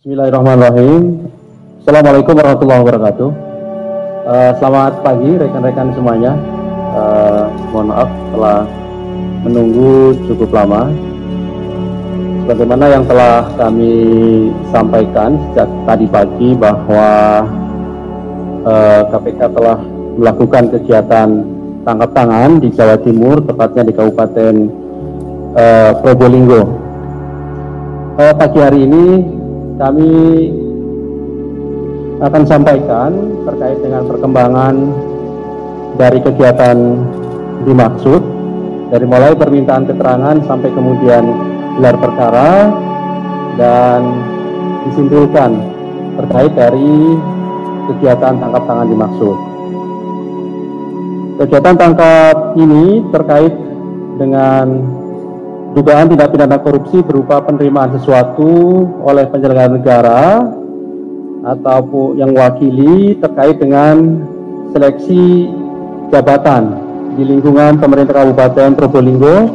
Bismillahirrahmanirrahim. Assalamualaikum warahmatullahi wabarakatuh. Selamat pagi rekan-rekan semuanya. Mohon maaf telah menunggu cukup lama. Sebagaimana yang telah kami sampaikan sejak tadi pagi bahwa KPK telah melakukan kegiatan tangkap tangan di Jawa Timur, tepatnya di Kabupaten Probolinggo. Pagi hari ini kami akan sampaikan terkait dengan perkembangan dari kegiatan dimaksud, dari mulai permintaan keterangan sampai kemudian gelar perkara dan disimpulkan terkait dari kegiatan tangkap tangan dimaksud. Kegiatan tangkap ini terkait dengan dugaan tindak pidana korupsi berupa penerimaan sesuatu oleh penyelenggara negara ataupun yang mewakili terkait dengan seleksi jabatan di lingkungan pemerintah Kabupaten Probolinggo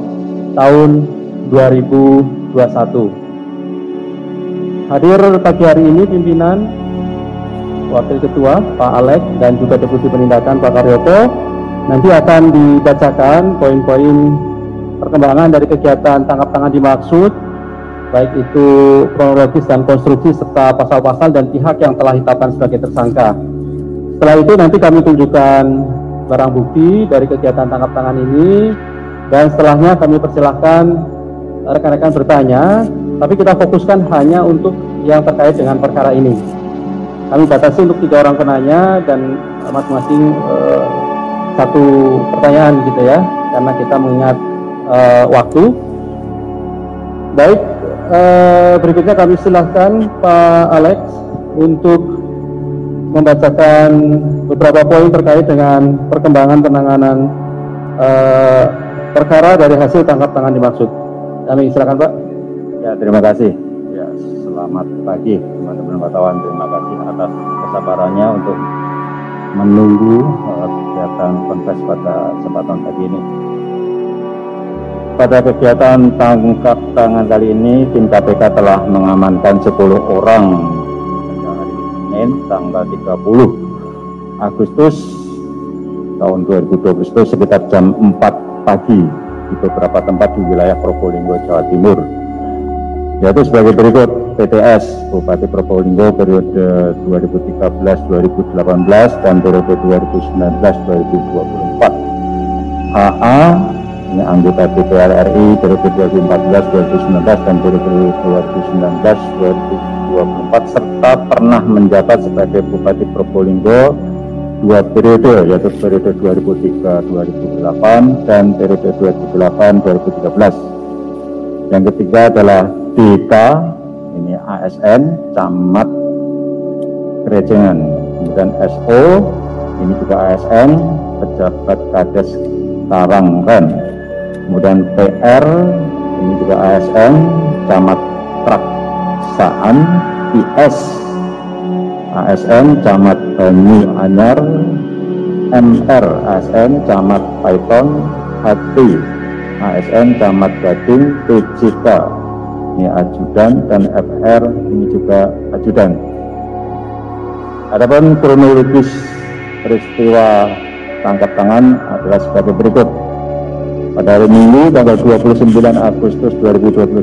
tahun 2021. Hadir pagi hari ini pimpinan, Wakil Ketua Pak Alex dan juga Deputi Penindakan Pak Karyoto. Nanti akan dibacakan poin-poin perkembangan dari kegiatan tangkap tangan dimaksud, baik itu kronologis dan konstruksi serta pasal-pasal dan pihak yang telah ditetapkan sebagai tersangka. Setelah itu nanti kami tunjukkan barang bukti dari kegiatan tangkap tangan ini, dan setelahnya kami persilahkan rekan-rekan bertanya, tapi kita fokuskan hanya untuk yang terkait dengan perkara ini. Kami batasi untuk 3 orang penanya dan masing-masing satu pertanyaan gitu ya, karena kita mengingat waktu. Baik, berikutnya kami silahkan Pak Alex untuk membacakan beberapa poin terkait dengan perkembangan penanganan perkara dari hasil tangkap tangan dimaksud. Kami silakan Pak. Ya, terima kasih. Ya, selamat pagi teman-teman wartawan. Terima kasih atas kesabarannya untuk menunggu kegiatan konferensi pada kesempatan pagi ini. Pada kegiatan tangkap tangan kali ini, tim KPK telah mengamankan 10 orang pada hari Senin tanggal 30 Agustus tahun 2021 sekitar jam 4 pagi di beberapa tempat di wilayah Probolinggo, Jawa Timur. Yaitu sebagai berikut: PTS Bupati Probolinggo periode 2013-2018 dan periode 2019-2024. AA ini anggota DPR RI periode 2014-2019 dan periode 2019-2024 serta pernah menjabat sebagai Bupati Probolinggo 2 periode, yaitu periode 2003-2008 dan periode 2008-2013. Yang ketiga adalah DK, ini ASN Camat Kerejengan. Kemudian SO, ini juga ASN Pejabat Kades Karangren. Kemudian PR, ini juga ASN Camat Traksaan. IS ASN Camat Banyu Anyar. MR ASN Camat Paiton. HT ASN Camat Gading. PJK ini ajudan, dan FR ini juga ajudan. Adapun kronologis peristiwa tangkap tangan adalah sebagai berikut. Pada hari Minggu tanggal 29 Agustus 2021,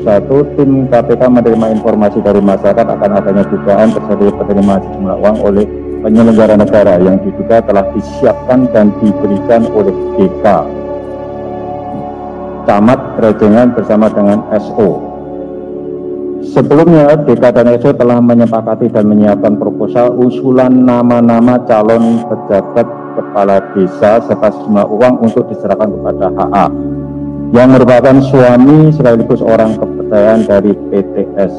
tim KPK menerima informasi dari masyarakat akan adanya dugaan terjadi penerimaan sejumlah uang oleh penyelenggara negara yang diduga telah disiapkan dan diberikan oleh DK Camat Kerejengan bersama dengan SO. Sebelumnya, DK dan SO telah menyepakati dan menyiapkan proposal usulan nama-nama calon pejabat kepala desa serta sejumlah uang untuk diserahkan kepada HA yang merupakan suami sekaligus orang kepercayaan dari PTS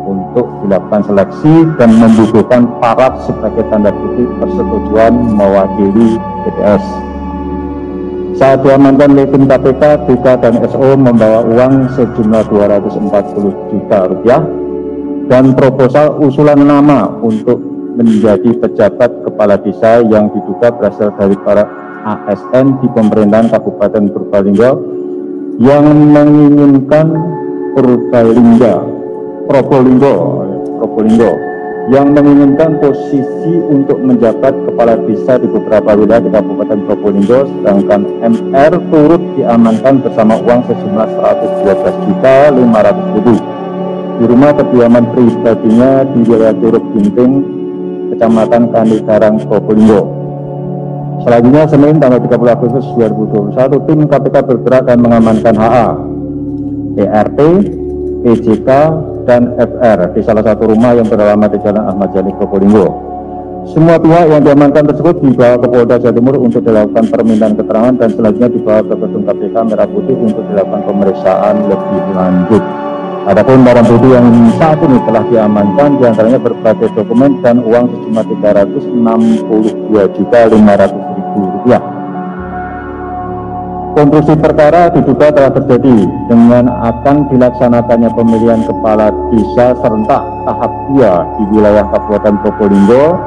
untuk dilakukan seleksi dan membubuhkan paraf sebagai tanda bukti persetujuan mewakili PTS. Saat diamankan oleh tim KPK, DK dan SO membawa uang sejumlah 240 juta rupiah dan proposal usulan nama untuk menjadi pejabat kepala desa yang diduga berasal dari para ASN di pemerintahan Kabupaten Probolinggo yang menginginkan Probolinggo Probolinggo yang menginginkan posisi untuk menjabat kepala desa di beberapa wilayah di Kabupaten Probolinggo, sedangkan MR turut diamankan bersama uang sejumlah 112.500.000 di rumah kediaman pribadinya di wilayah Curug Ginting, Kecamatan Kanigarang, Probolinggo. Selanjutnya, Senin tanggal 30 Agustus 2021, tim KPK bergerak dan mengamankan HA, ERT, EJK, dan FR di salah satu rumah yang beralamat di Jalan Ahmad Yani, Probolinggo. Semua pihak yang diamankan tersebut dibawa ke Polda Jawa Timur untuk dilakukan permintaan keterangan dan selanjutnya dibawa ke gedung KPK Merah Putih untuk dilakukan pemeriksaan lebih lanjut. Adapun barang bukti yang saat ini telah diamankan diantaranya berbagai dokumen dan uang sejumlah Rp362.500.000. Konklusi perkara diduga telah terjadi dengan akan dilaksanakannya pemilihan kepala desa serentak tahap 2 di wilayah Kabupaten Probolinggo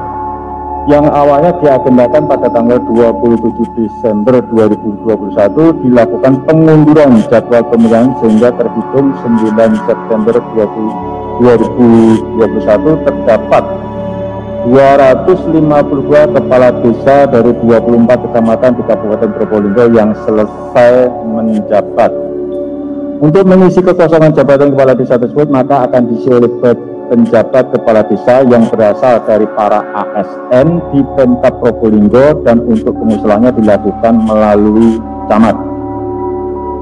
yang awalnya diagendakan pada tanggal 27 Desember 2021 dilakukan pengunduran jadwal pemilihan sehingga terhitung 9 September 2021 terdapat 252 kepala desa dari 24 kecamatan di Kabupaten Probolinggo yang selesai menjabat. Untuk mengisi kekosongan jabatan kepala desa tersebut, maka akan diisi oleh penjabat kepala desa yang berasal dari para ASN di Pemkab Probolinggo dan untuk pengusulannya dilakukan melalui camat.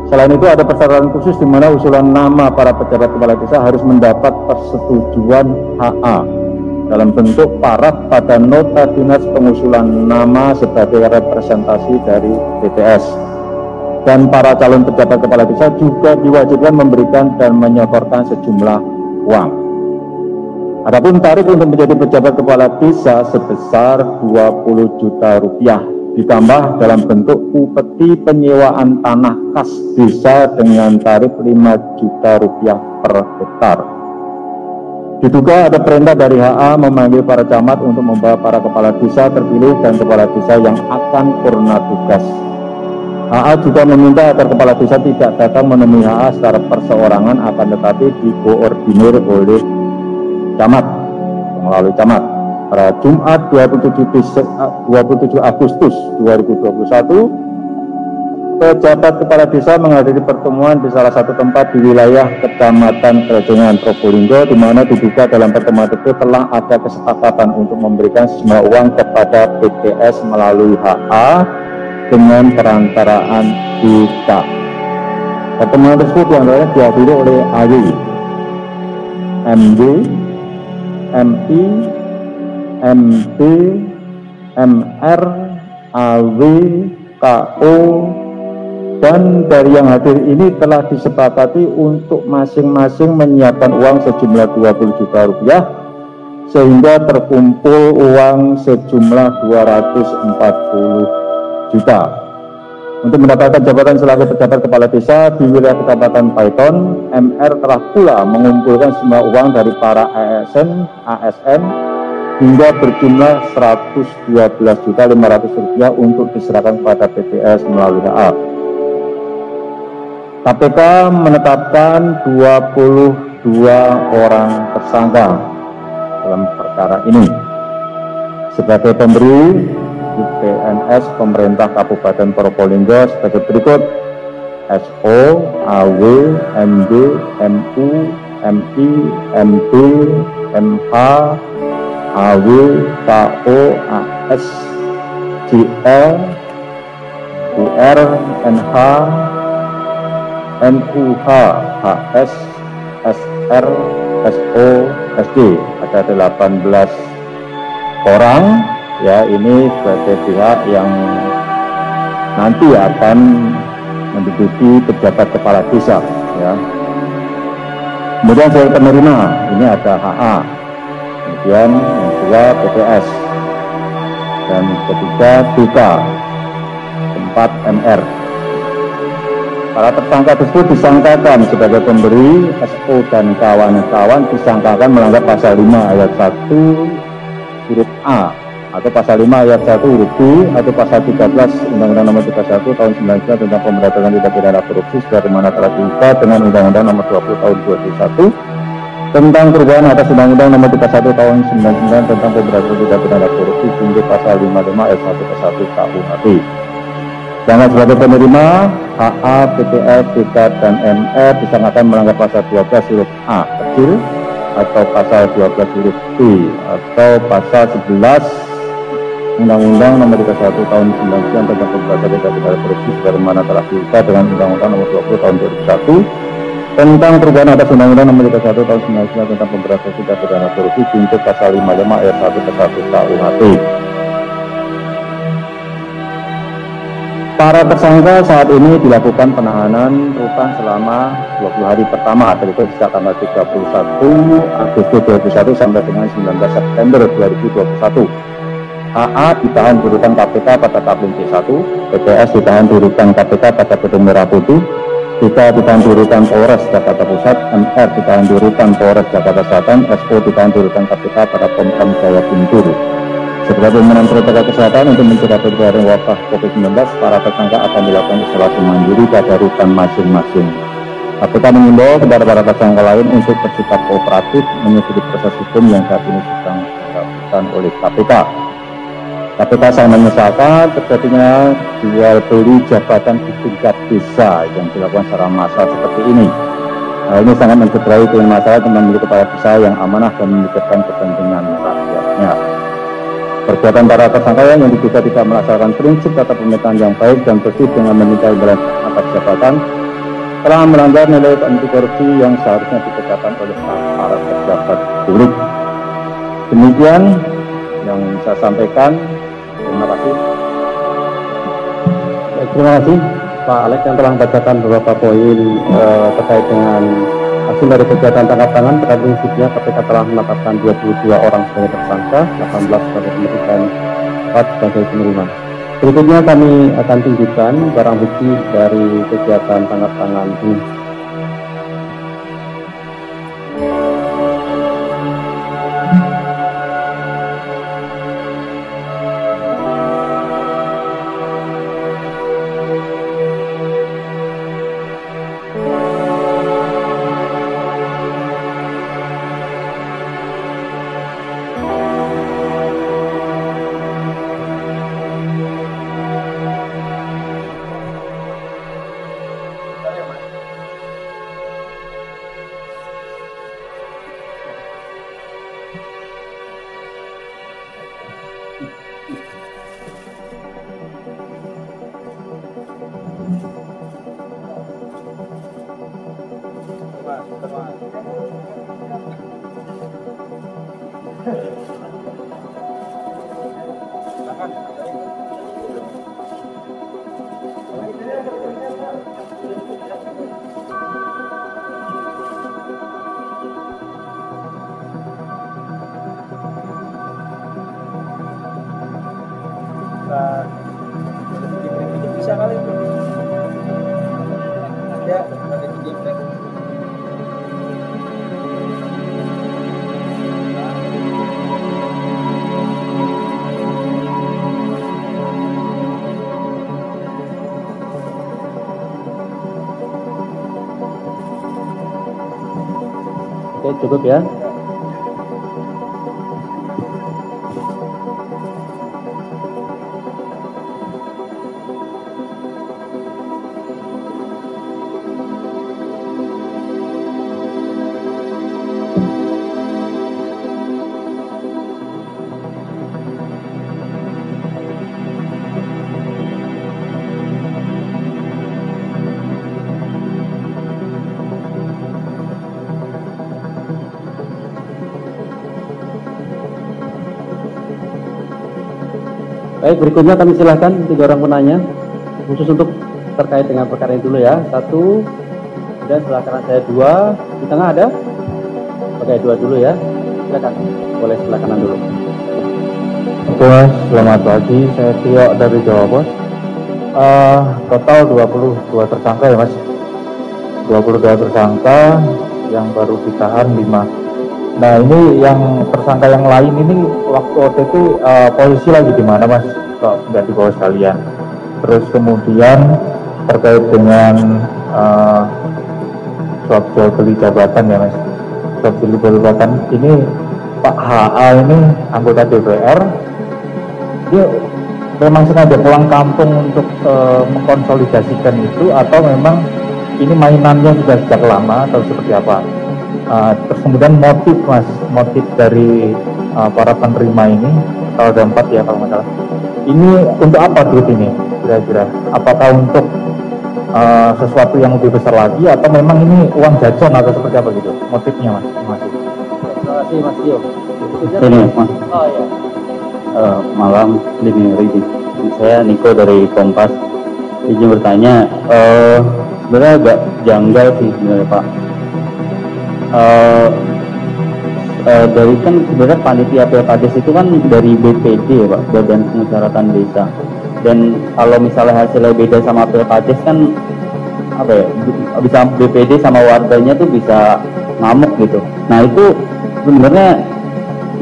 Selain itu ada persyaratan khusus di mana usulan nama para pejabat kepala desa harus mendapat persetujuan HA dalam bentuk paraf pada nota dinas pengusulan nama sebagai representasi dari BPS. Dan para calon pejabat kepala desa juga diwajibkan memberikan dan menyetorkan sejumlah uang. Adapun tarif untuk menjadi pejabat kepala desa sebesar Rp20 juta ditambah dalam bentuk upeti penyewaan tanah kas desa dengan tarif Rp5 juta per hektar. Diduga ada perintah dari HA memanggil para camat untuk membawa para kepala desa terpilih dan kepala desa yang akan purna tugas. HA juga meminta agar kepala desa tidak datang menemui HA secara perseorangan, akan tetapi dikoordinir oleh camat, melalui camat. Pada Jumat 27 Agustus 2021, pejabat kepala desa menghadiri pertemuan di salah satu tempat di wilayah Kecamatan Krejongan, Probolinggo, di mana diduga dalam pertemuan itu telah ada kesepakatan untuk memberikan sejumlah uang kepada BPS melalui HA dengan perantaraan BK. Pertemuan tersebut diantaranya dihadiri oleh AY, MD, MI, MD, MR, AW, KO, dan dari yang hadir ini telah disepakati untuk masing-masing menyiapkan uang sejumlah Rp20 juta sehingga terkumpul uang sejumlah Rp240 juta. Untuk mendapatkan jabatan selaku pejabat kepala desa di wilayah Kecamatan Paiton, MR telah pula mengumpulkan semua uang dari para ASN hingga berjumlah Rp112.500.000 untuk diserahkan kepada BPS melalui HA. KPK menetapkan 22 orang tersangka dalam perkara ini. Sebagai pemberi, PNS pemerintah Kabupaten Probolinggo sebagai berikut: SO, AW, MD, MU, MI, MD, MH, AW, KO, AS, JL, UR, NH, NUH, HS, SR, SO, SD. Ada 18 orang, ya, ini sebagai pihak yang nanti akan menduduki pejabat kepala desa, ya. Kemudian sebagai penerima, ini ada HA, kemudian yang kedua PPS, dan ketiga BK, keempat MR. Para tersangka tersebut disangkakan sebagai pemberi, SO dan kawan-kawan disangkakan melanggar pasal 5 ayat 1 huruf A atau pasal 5 ayat 1 huruf B atau pasal 13 Undang-Undang Nomor 31 Tahun 99 tentang pemberantasan tindak pidana korupsi sebagaimana telah diubah dengan Undang-Undang Nomor 20 Tahun 2021 tentang perubahan atas Undang-Undang Nomor 31 Tahun 99 tentang pemberantasan tindak pidana korupsi junto pasal 55 ayat 1 ke 1 KUHP. Sedangkan sebagai penerima, HA, PTS, BK, dan MR disangkakan melanggar pasal 12 huruf A kecil atau pasal 12 huruf B atau pasal 11 Undang-Undang Nomor 31 Tahun 99 tentang pemberantasan tindak pidana korupsi sebagaimana telah diubah dengan Undang-Undang Nomor 20 Tahun 2001 tentang perubahan atas Undang-Undang Nomor 31 Tahun 99 tentang pemberantasan tindak pidana korupsi junto pasal 55 ayat 1 ke 1 KUHP. Para tersangka saat ini dilakukan penahanan rutan selama 20 hari pertama, terhitung sejak tanggal 31 Agustus 2021 sampai dengan 19 September 2021. AA ditahan di rutan KPK pada Tabling C1, PTS ditahan di rutan KPK pada Gedung Merah Putih, BK ditahan di rutan Polres Jakarta Pusat, MR ditahan di rutan Polres Jakarta Selatan, SO ditahan di rutan KPK pada Pomkam Jaya Guntur. Sebagai pimpinan protokol kesehatan untuk mencegah penyebaran wabah COVID-19, para tersangka akan dilakukan isolasi mandiri pada rutan masing-masing. KPK mengimbau kepada para tersangka lain untuk bersikap kooperatif mengikuti proses hukum yang saat ini sedang dilakukan oleh KPK. KPK sangat menyesalkan terjadinya jual beli jabatan di tingkat desa yang dilakukan secara massal seperti ini. Hal ini sangat mencederai dengan masalah tentang milik kepala desa yang amanah dan memikirkan kepentingan rakyatnya. Perbuatan para tersangka yang diduga tidak melaksanakan prinsip tata pemerintahan yang baik dan bersih dengan meminta imbalan atas jabatan telah melanggar nilai anti korupsi yang seharusnya ditegakkan oleh para pejabat publik. Demikian yang saya sampaikan. Terima kasih. Terima kasih Pak Alex yang telah membacakan beberapa poin terkait dengan hasil dari kegiatan tangkap tangan. Pada prinsipnya KPK telah menetapkan 22 orang sebagai tersangka, 18 sebagai penyelidik dan 4 sebagai penerima. Berikutnya kami akan tunjukkan barang bukti dari kegiatan tangkap tangan ini. Bisa kali ya, ada di game. Oke, cukup ya. Baik, berikutnya kami silahkan 3 orang penanya, khusus untuk terkait dengan perkara ini dulu ya. 1, dan sebelah kanan saya 2, di tengah ada? Oke, 2 dulu ya. Silakan, boleh sebelah kanan dulu. Bos, selamat pagi. Saya Tio dari Jawa Bos. Total 22 tersangka ya Mas. 22 tersangka yang baru ditahan 5. Nah ini yang tersangka yang lain ini waktu OTT polisi lagi di mana Mas? Kok nggak dibawa sekalian? Terus kemudian terkait dengan suap jual beli jabatan ya Mas. Selatan ini Pak HA ini anggota DPR, dia memang sengaja pulang kampung untuk mengkonsolidasikan itu, atau memang ini mainannya sudah sejak lama atau seperti apa? Terus kemudian motif dari para penerima ini, kalau ada 4 ya kalau nggak salah, ini untuk apa duit ini kira-kira? Apakah untuk sesuatu yang lebih besar lagi, atau memang ini uang jajan atau seperti apa gitu motifnya, Mas? Terima kasih Mas Tio. Ini Mas. Oh ya. Malam ini Ridi. Saya Niko dari Kompas. Izin bertanya, sebenarnya agak janggal sih sebenarnya Pak. Dari kan sebenarnya panitia Pilkades itu kan dari BPD ya Pak, Badan Permusyawaratan Desa. Dan kalau misalnya hasilnya beda sama Pilkades kan apa ya, bisa BPD sama warganya tuh bisa ngamuk gitu. Nah itu sebenarnya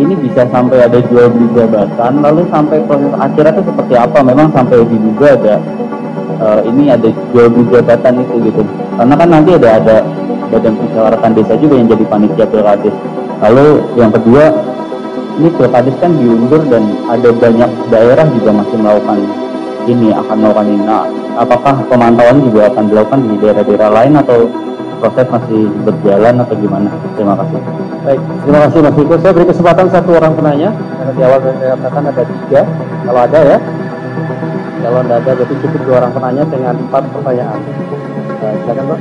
ini bisa sampai ada jual beli jabatan, lalu sampai proses akhirnya itu seperti apa? Memang sampai diduga ada ini ada jual beli jabatan itu gitu. Karena kan nanti ada Badan Permusyawaratan Desa juga yang jadi panitia Pilkades. Lalu yang kedua, ini Pilkades kan diundur dan ada banyak daerah juga masih melakukan akan melakukan ini. Nah, apakah pemantauan juga akan dilakukan di daerah-daerah lain atau proses masih berjalan atau gimana? Terima kasih. Baik, terima kasih Mas Niko. Saya beri kesempatan 1 orang penanya, karena di awal saya katakan ada 3. Kalau ada ya, kalau tidak ada berarti cukup 2 orang penanya dengan 4 pertanyaan. Silakan Pak.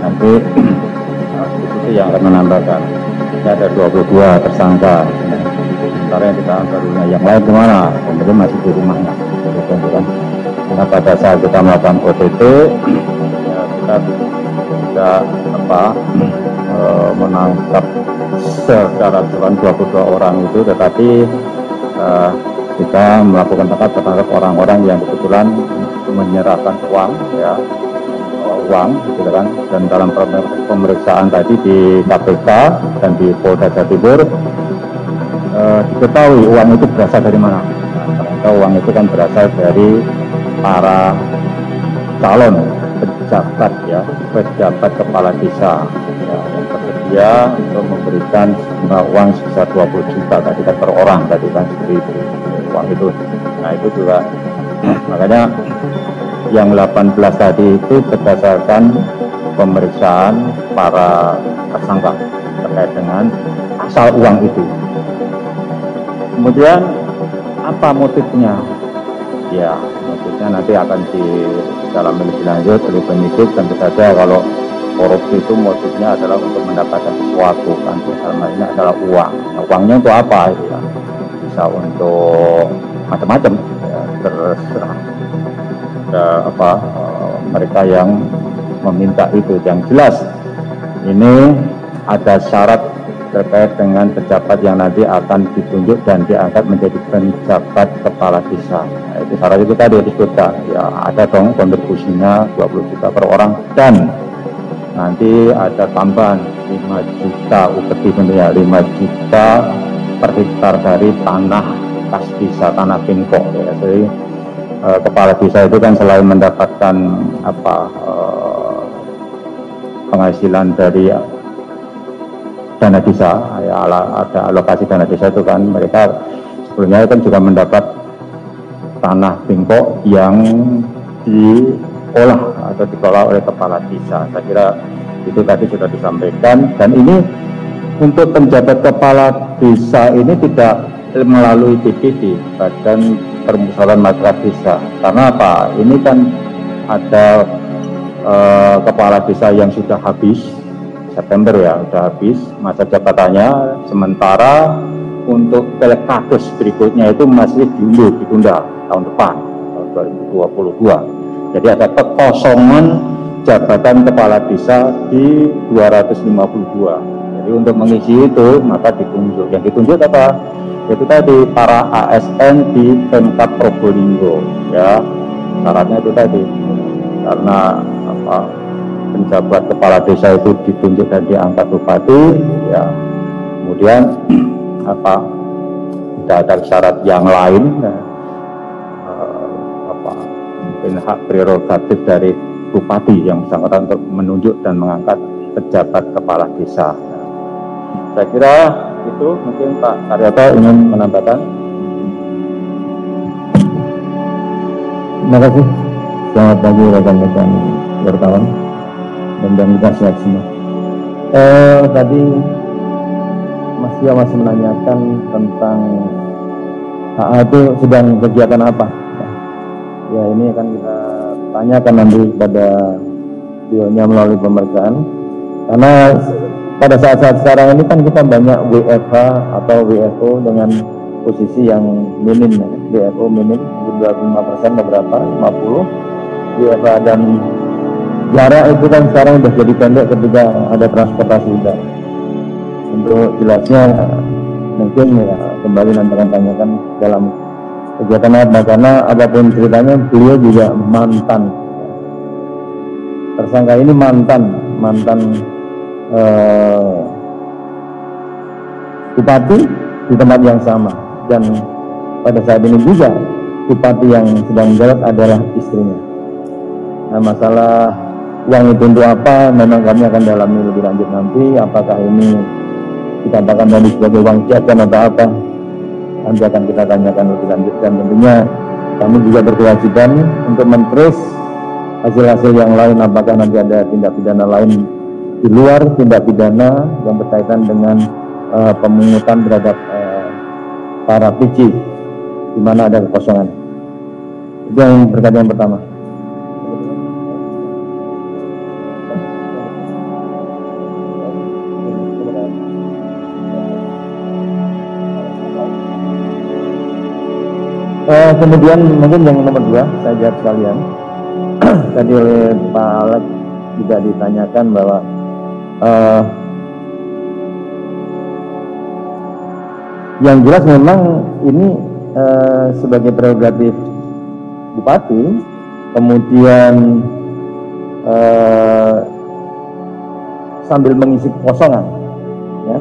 Nanti itu yang akan menambahkan. Ini ada 22 tersangka. Sementara yang ditahan barunya, yang lain kemana? Kemudian masih di rumahnya. Gitu, kan? Karena pada saat kita melakukan OTT, ya kita tidak menangkap secara keseluruhan 22 orang itu, tetapi kita melakukan tangkap terhadap orang-orang yang kebetulan menyerahkan uang, ya, gitu kan. Dan dalam pemeriksaan tadi di KPK dan di Polda Jawa Timur diketahui uang itu berasal dari mana. Nah, ternyata uang itu kan berasal dari para calon pejabat kepala desa, ya, yang tersedia untuk memberikan uang sebesar 20 juta tadi kan per orang tadi kan, seperti itu uang itu. Nah itu juga makanya yang 18 tadi itu berdasarkan pemeriksaan para tersangka terkait dengan asal uang itu. Kemudian apa motifnya? Ya, motifnya nanti akan dalam lebih lanjut oleh penyidik. Tentu saja kalau korupsi itu motifnya adalah untuk mendapatkan sesuatu kan, karena ini adalah uang. Nah, uangnya untuk apa itu ya? Bisa untuk macam-macam, ya, terserah mereka yang meminta itu. Yang jelas ini ada syarat terkait dengan pejabat yang nanti akan ditunjuk dan diangkat menjadi penjabat kepala desa. Nah, itu syarat itu tadi disebutkan. Ya ada dong kontribusinya 20 juta per orang, dan nanti ada tambahan 5 juta upeti tentunya, 5 juta per hektar dari tanah kas desa, tanah pinko. Ya. Jadi kepala desa itu kan selain mendapatkan penghasilan dari dana desa, ya, ada alokasi dana desa itu kan, mereka sebelumnya kan juga mendapat tanah bengkok yang diolah atau dikelola oleh kepala desa. Saya kira itu tadi sudah disampaikan. Dan ini untuk penjabat kepala desa ini tidak melalui BPD, Badan Permusyawaratan Masyarakat Desa. Karena apa? Ini kan ada kepala desa yang sudah habis September, ya, sudah habis masa jabatannya, sementara untuk Pilkades berikutnya itu masih ditunda tahun depan, tahun 2022. Jadi ada kekosongan jabatan kepala desa di 252. Jadi untuk mengisi itu maka ditunjuk. Yang ditunjuk apa? Itu tadi para ASN di Pemkab Probolinggo, ya. Syaratnya itu tadi, karena penjabat kepala desa itu ditunjuk dan diangkat bupati, ya. Kemudian tidak ada syarat yang lain, ya. Mungkin hak prerogatif dari bupati yang bersangkutan untuk menunjuk dan mengangkat pejabat kepala desa. Saya kira itu, mungkin Pak Karyoto ingin menambahkan. Terima kasih. Selamat pagi rekan-rekan wartawan. Dan kita sehat semua. Tadi Mas Tio masih menanyakan tentang HA itu sedang kegiatan apa. Ya, ini akan kita tanyakan nanti kepada beliaunya melalui pemeriksaan. Karena pada saat-saat sekarang ini kan kita banyak WFH atau WFO dengan posisi yang minim, ya. WFO minim 25%, beberapa 50 WFH, dan jarak itu kan sekarang sudah jadi pendek ketika ada transportasi udara. Untuk jelasnya mungkin ya kembali nanti akan tanyakan dalam kegiatan apa, karena apapun ceritanya beliau juga mantan. Tersangka ini mantan bupati di tempat yang sama, dan pada saat ini juga bupati yang sedang menjabat adalah istrinya. Nah, masalah uang itu untuk apa, memang kami akan dalami lebih lanjut nanti, apakah ini dikatakan tadi sebagai uang jajan atau apa, nanti akan kita tanyakan lebih lanjut. Dan tentunya kami juga berkewajiban untuk men-trace hasil-hasil yang lain, apakah nanti ada tindak pidana lain di luar tindak pidana yang berkaitan dengan pemungutan terhadap para PC, di mana ada kekosongan. Itu yang berkaitan yang pertama. Kemudian mungkin yang nomor 2 saya jawab sekalian. Tadi oleh Pak Alex juga ditanyakan bahwa yang jelas memang ini sebagai prerogatif bupati, kemudian sambil mengisi kekosongan, ya,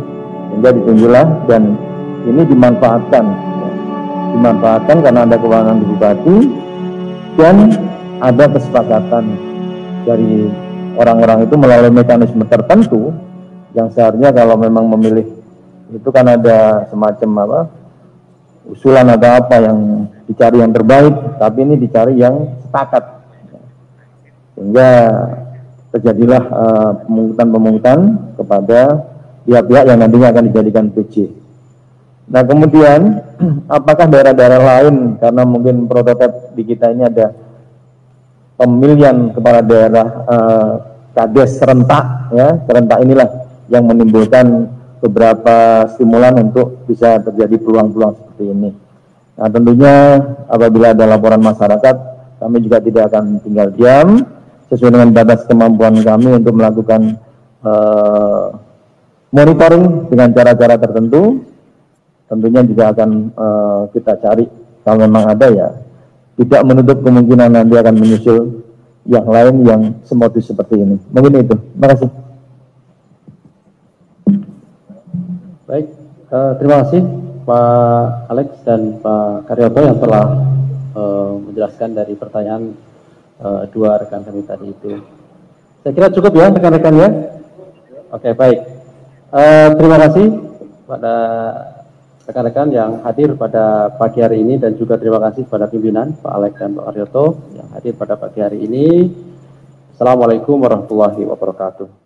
sehingga ditunjuklah, dan ini dimanfaatkan karena ada kewenangan di bupati dan ada kesepakatan dari orang-orang itu melalui mekanisme tertentu yang seharusnya kalau memang memilih itu kan ada semacam usulan atau apa yang dicari yang terbaik, tapi ini dicari yang sepakat, sehingga terjadilah pemungutan kepada pihak-pihak yang nantinya akan dijadikan PJ. Nah, kemudian apakah daerah-daerah lain, karena mungkin prototipe di kita ini ada pemilihan kepala daerah kades serentak, ya, serentak inilah yang menimbulkan beberapa stimulan untuk bisa terjadi peluang-peluang seperti ini. Nah, tentunya apabila ada laporan masyarakat, kami juga tidak akan tinggal diam, sesuai dengan batas kemampuan kami untuk melakukan monitoring dengan cara-cara tertentu. Tentunya juga akan kita cari, kalau memang ada, ya tidak menutup kemungkinan nanti akan menyusul yang lain yang semodus seperti ini. Mungkin itu. Terima kasih. Baik, terima kasih Pak Alex dan Pak Karyoto yang telah menjelaskan dari pertanyaan dua rekan kami tadi itu. Saya kira cukup ya rekan-rekan ya. Oke, baik. Terima kasih pada rekan-rekan yang hadir pada pagi hari ini, dan juga terima kasih pada pimpinan Pak Alex dan Pak Karyoto yang hadir pada pagi hari ini. Assalamualaikum warahmatullahi wabarakatuh.